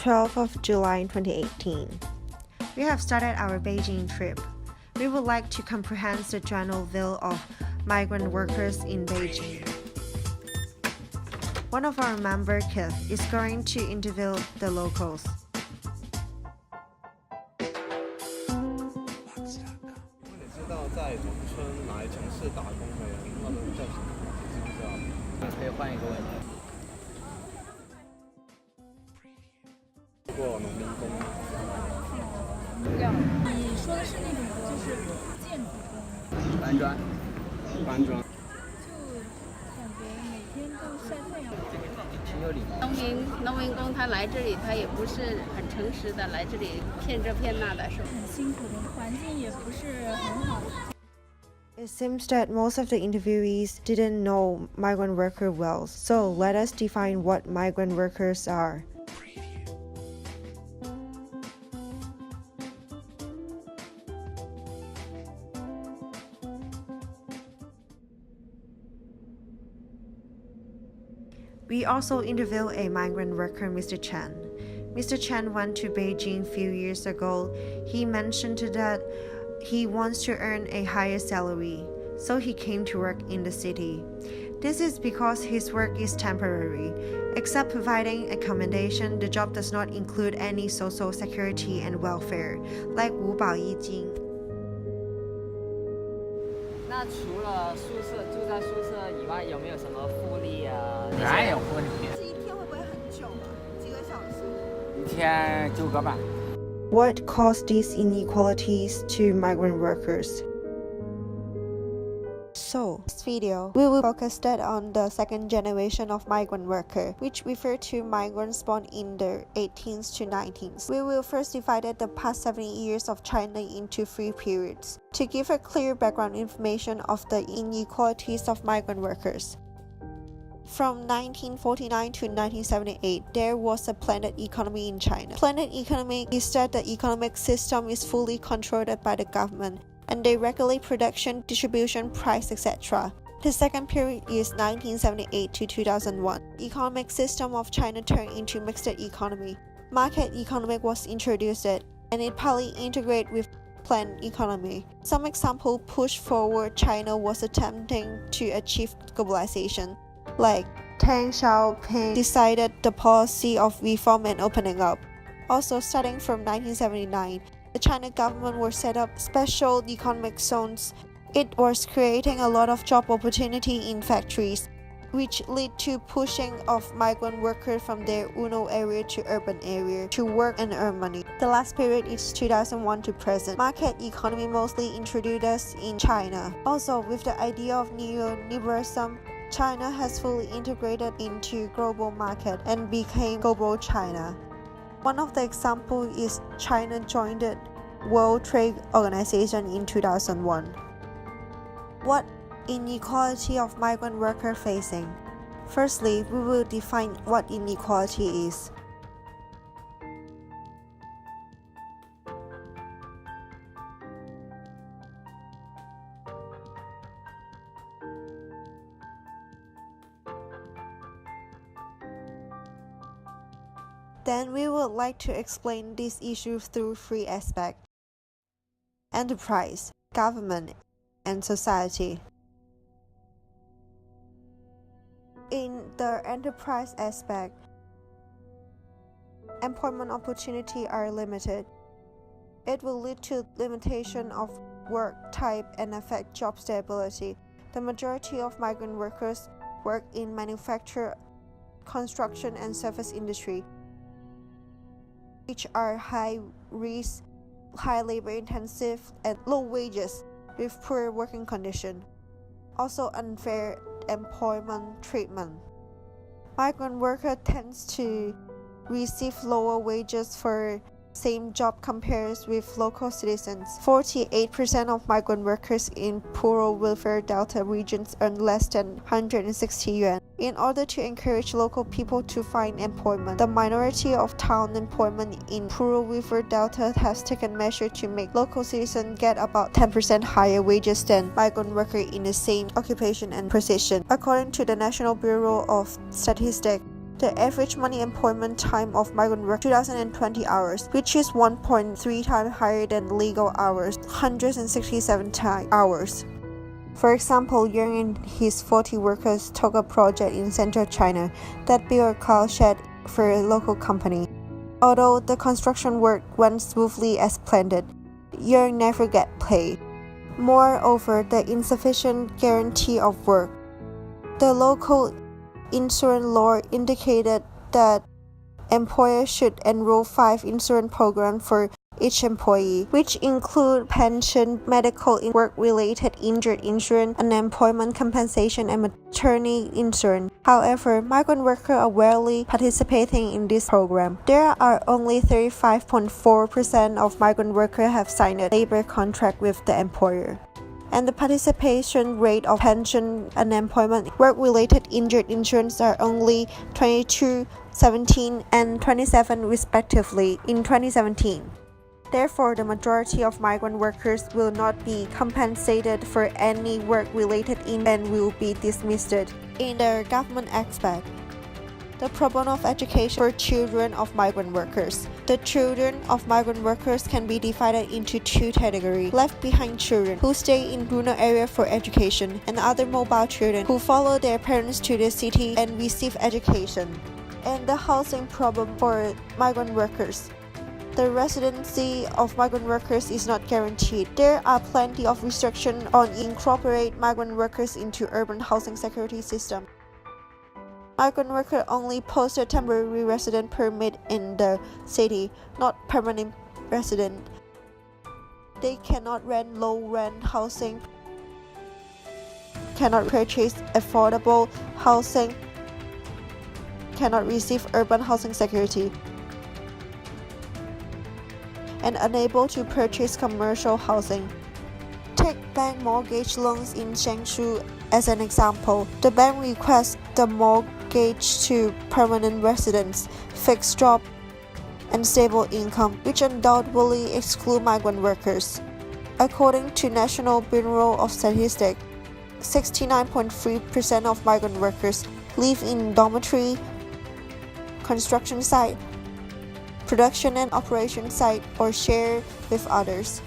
12th of July 2018. We have started our Beijing trip. We would like to comprehend the general view of migrant workers in Beijing. One of our member, Keith, is going to interview the locals. 你知道在农村来城市打工的人，他们叫什么？你知不知道？可以换一个问题。过农民工。你说的是那种就是建筑工？搬砖。搬砖。就感觉每天都晒太阳。挺有礼貌。农民工他来这里，他也不是很诚实的来这里骗这骗那的，是吧？很辛苦的，环境也不是很好。It seems that most of the interviewees didn't know migrant worker well, so let us define what migrant workers are. We also interviewed a migrant worker, Mr. Chen. Mr. Chen went to Beijing a few years ago. He mentioned that he wants to earn a higher salary, so he came to work in the city. This is because his work is temporary. Except providing accommodation, the job does not include any social security and welfare, like 五保一金。那除了宿舍住在宿舍以外，有没有什么福利啊？哪有福利？这一天会不会很久啊？几个小时？一天9个吧。What caused these inequalities to migrant workers? So, this video, we will focus that on the second generation of migrant worker, which refer to migrants born in the 18th to 19th. We will first divide the past 70 years of China into 3 periods, to give a clear background information of the inequalities of migrant workers. From 1949 to 1978, there was a planned economy in China. Planned economy is that the economic system is fully controlled by the government, and they regulate production, distribution, price, etc. The second period is 1978 to 2001. Economic system of China turned into mixed economy. Market economy was introduced, and it partly integrated with planned economy. Some example push forward China was attempting to achieve globalization, like Deng Xiaoping decided the policy of reform and opening up. Also, starting from 1979, the China government will set up special economic zones. It was creating a lot of job opportunity in factories, which lead to pushing of migrant workers from their rural area to urban area to work and earn money. The last period is 2001 to present. Market economy mostly introduced in China. Also, with the idea of neoliberalism, China has fully integrated into global market and became global China. One of the examples is China joined the World Trade Organization in 2001. What inequality of migrant workers facing? Firstly, we will define what inequality is. Then we would like to explain this issue through 3 aspects: enterprise, government, and society. In the enterprise aspect, employment opportunities are limited. It will lead to limitation of work type and affect job stability. The majority of migrant workers work in manufacture, construction, and service industry, which are high risk, high labor intensive, and low wages with poor working conditions. Also, unfair employment treatment. Migrant worker tends to receive lower wages for same job compared with local citizens. 48% of migrant workers in poor welfare delta regions earn less than 160 yuan. In order to encourage local people to find employment, the minority of town employment in poor welfare delta has taken measures to make local citizens get about 10% higher wages than migrant workers in the same occupation and position. According to the National Bureau of Statistics, The average monthly employment time of migrant work 2,020 hours, which is 1.3 times higher than legal hours, 167 hours. For example, Yang and his 40 workers took a project in central China that built a cow shed for a local company. Although the construction work went smoothly as planned, Yang never get paid. Moreover, the insufficient guarantee of work. The local insurance law indicated that employers should enroll 5 insurance programs for each employee, which include pension, medical, work-related injury insurance, unemployment compensation, and maternity insurance. However, migrant workers are rarely participating in this program. There are only 35.4% of migrant workers have signed a labor contract with the employer. And the participation rate of pension, unemployment, work-related injury insurance are only 22, 17, and 27 respectively in 2017. Therefore, the majority of migrant workers will not be compensated for any work-related and will be dismissed. In the government aspect, the problem of education for children of migrant workers. The children of migrant workers can be divided into 2 categories: left behind children who stay in rural areas for education, and other mobile children who follow their parents to the city and receive education. And the housing problem for migrant workers. The residency of migrant workers is not guaranteed. There are plenty of restrictions on incorporate migrant workers into urban housing security system. Migrant workers only post a temporary resident permit in the city, not permanent resident. They cannot rent low-rent housing, cannot purchase affordable housing, cannot receive urban housing security, and unable to purchase commercial housing. Take bank mortgage loans in Changshu as an example. The bank requests the mortgage to permanent residents, fixed job, and stable income, which undoubtedly exclude migrant workers. According to National Bureau of Statistics, 69.3% of migrant workers live in dormitory, construction site, production and operation site, or share with others.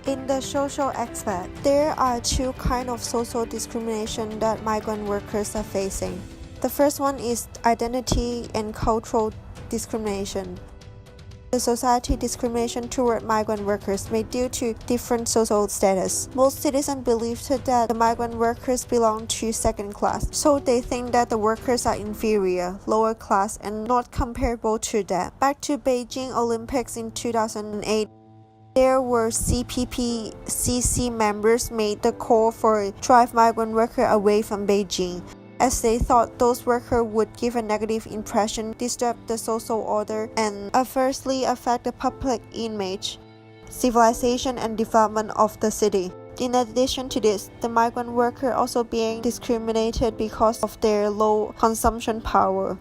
In the social aspect, there are 2 kinds of social discrimination that migrant workers are facing. The first one is identity and cultural discrimination. The society discrimination toward migrant workers may due to different social status. Most citizens believe that the migrant workers belong to second class, so they think that the workers are inferior, lower class, and not comparable to them. Back to Beijing Olympics in 2008, there were CPP-CC members made the call for drive migrant workers away from Beijing, as they thought those workers would give a negative impression, disturb the social order, and adversely affect the public image, civilization, and development of the city. In addition to this, the migrant workers also being discriminated because of their low consumption power.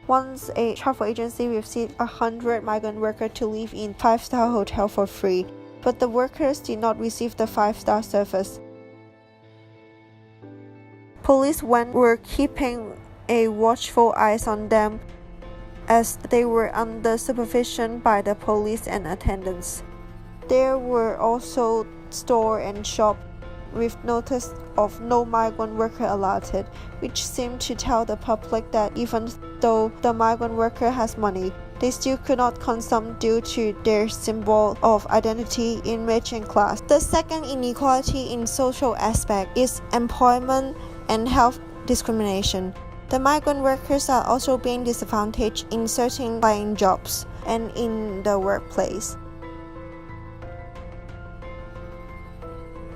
Once a travel agency received 100 migrant workers to live in 5-star hotel for free, but the workers did not receive the 5-star service. Police were keeping a watchful eyes on them as they were under supervision by the police and attendants. There were also stores and shops with notice of no migrant worker allotted, which seemed to tell the public that even though the migrant worker has money, they still could not consume due to their symbol of identity, image, and class. The second inequality in social aspect is employment and health discrimination. The migrant workers are also being disadvantaged in certain client jobs and in the workplace.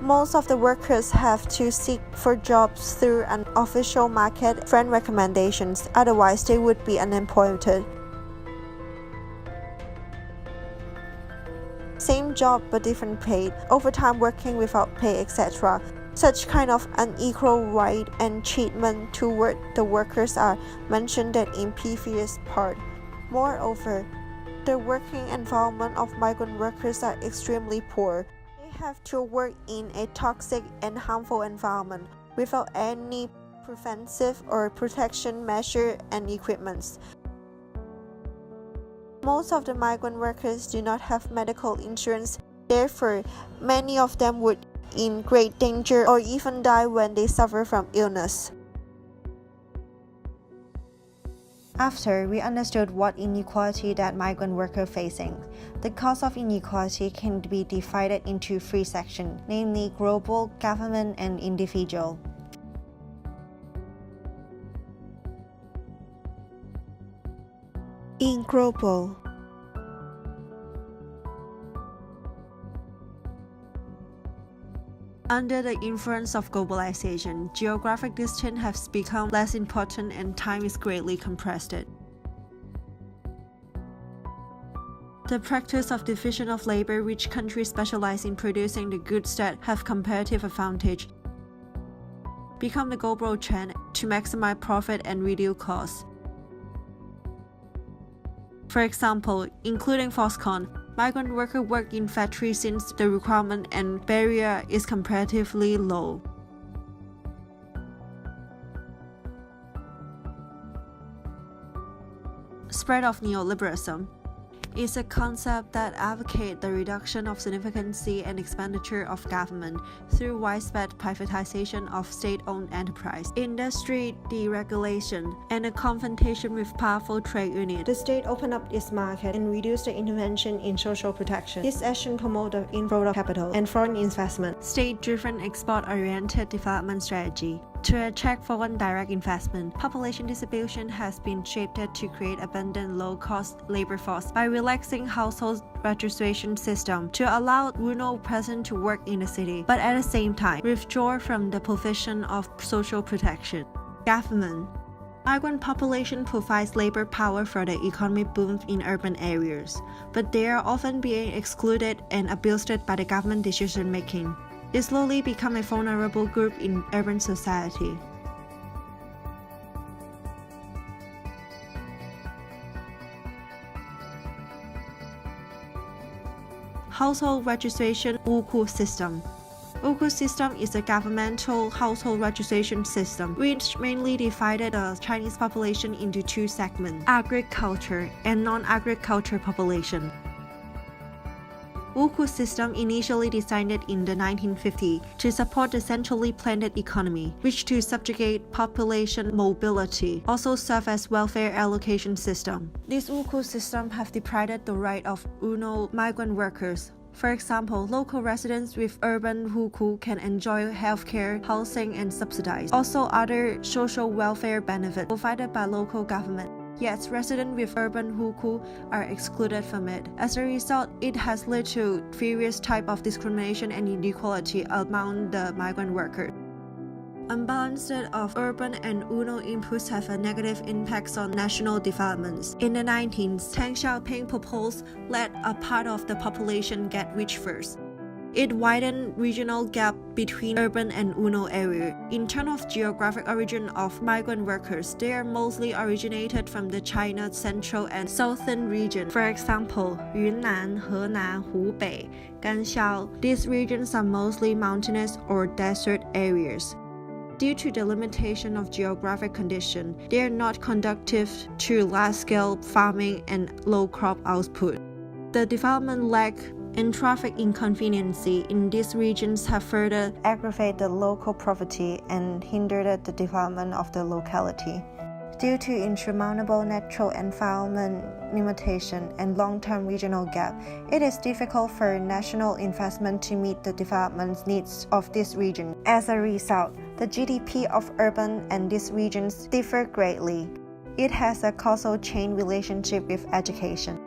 Most of the workers have to seek for jobs through an official market, friend recommendations, otherwise they would be unemployed. Same job but different pay, overtime working without pay, etc. Such kind of unequal right and treatment toward the workers are mentioned in previous part. Moreover, the working environment of migrant workers are extremely poor. They have to work in a toxic and harmful environment without any preventive or protection measure and equipments. Most of the migrant workers do not have medical insurance, therefore, many of them would in great danger or even die when they suffer from illness. After we understood what inequality that migrant workers facing, the cause of inequality can be divided into three sections, namely global, government, and individual. In global, under the influence of globalization, geographic distance has become less important and time is greatly compressed. The practice of division of labor, which countries specialize in producing the goods that have comparative advantage, become the global trend to maximize profit and reduce costs. For example, including Foxconn, migrant workers work in factories since the requirement and barrier is comparatively low. Spread of neoliberalism is a concept that advocates the reduction of significancy and expenditure of government through widespread privatization of state-owned enterprise, industry deregulation, and a confrontation with powerful trade unions. The state opened up its market and reduced the intervention in social protection. This action promoted the inflow of capital and foreign investment. State-driven export-oriented development strategy. To attract foreign direct investment, population distribution has been shaped to create abundant low-cost labor force by relaxing household registration system to allow rural peasants to work in the city, but at the same time, withdraw from the provision of social protection. Government. Migrant population provides labor power for the economic boom in urban areas, but they are often being excluded and abused by the government decision-making. It slowly become a vulnerable group in urban society. Household registration Wuku system. Wuku system is a governmental household registration system which mainly divided the Chinese population into two segments, agriculture and non-agriculture population. Wuku system initially designed in the 1950s to support the centrally planned economy, which to subjugate population mobility, also serve as welfare allocation system. This Wuku system have deprived the right of rural migrant workers. For example, local residents with urban Wuku can enjoy healthcare, housing, and subsidies. Also, other social welfare benefits provided by local government. Yet, residents with urban Wuku are excluded from it. As a result, it has led to various types of discrimination and inequality among the migrant workers. Unbalanced of urban and rural inputs have a negative impact on national developments. In the 19th, Deng Xiaoping proposed let a part of the population get rich first. It widened regional gap between urban and rural areas. In terms of geographic origin of migrant workers, they are mostly originated from the China central and southern region. For example, Yunnan, Henan, Hubei, Ganxiao. These regions are mostly mountainous or desert areas. Due to the limitation of geographic conditions, they are not conducive to large-scale farming and low crop output. The development lack and traffic inconveniency in these regions have further aggravated the local poverty and hindered the development of the locality. Due to insurmountable natural environment limitation and long-term regional gap, it is difficult for national investment to meet the development needs of this region. As a result, the GDP of urban and these regions differ greatly. It has a causal chain relationship with education.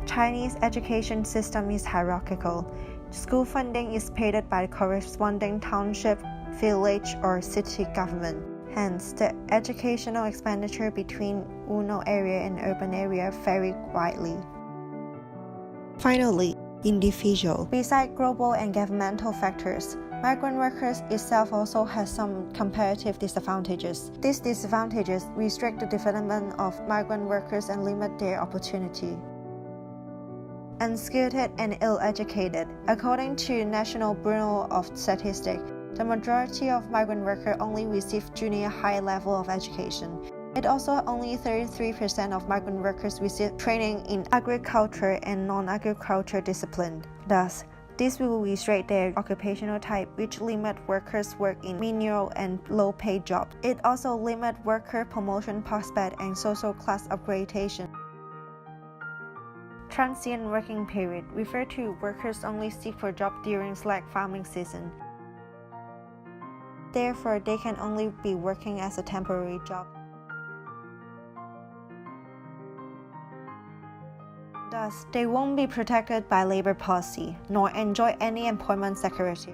Chinese education system is hierarchical. School funding is paid by the corresponding township, village, or city government. Hence, the educational expenditure between rural area and urban area vary widely. Finally, individual. Besides global and governmental factors, migrant workers itself also has some comparative disadvantages. These disadvantages restrict the development of migrant workers and limit their opportunity. Unskilled and ill-educated. According to National Bureau of Statistics, The majority of migrant workers only receive junior high level of education. It also only 33% of migrant workers receive training in agriculture and non-agriculture discipline. Thus, this will restrict their occupational type, which limit workers' work in menial and low-paid jobs. It also limits worker promotion prospect and social class upgradation. Transient working period refer to workers only seek for job during slack farming season. Therefore, they can only be working as a temporary job. Thus, they won't be protected by labor policy, nor enjoy any employment security.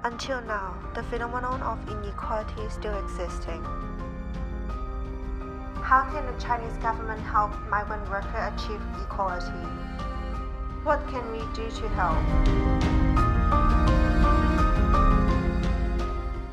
Until now, the phenomenon of inequality is still existing. How can the Chinese government help migrant workers achieve equality? What can we do to help?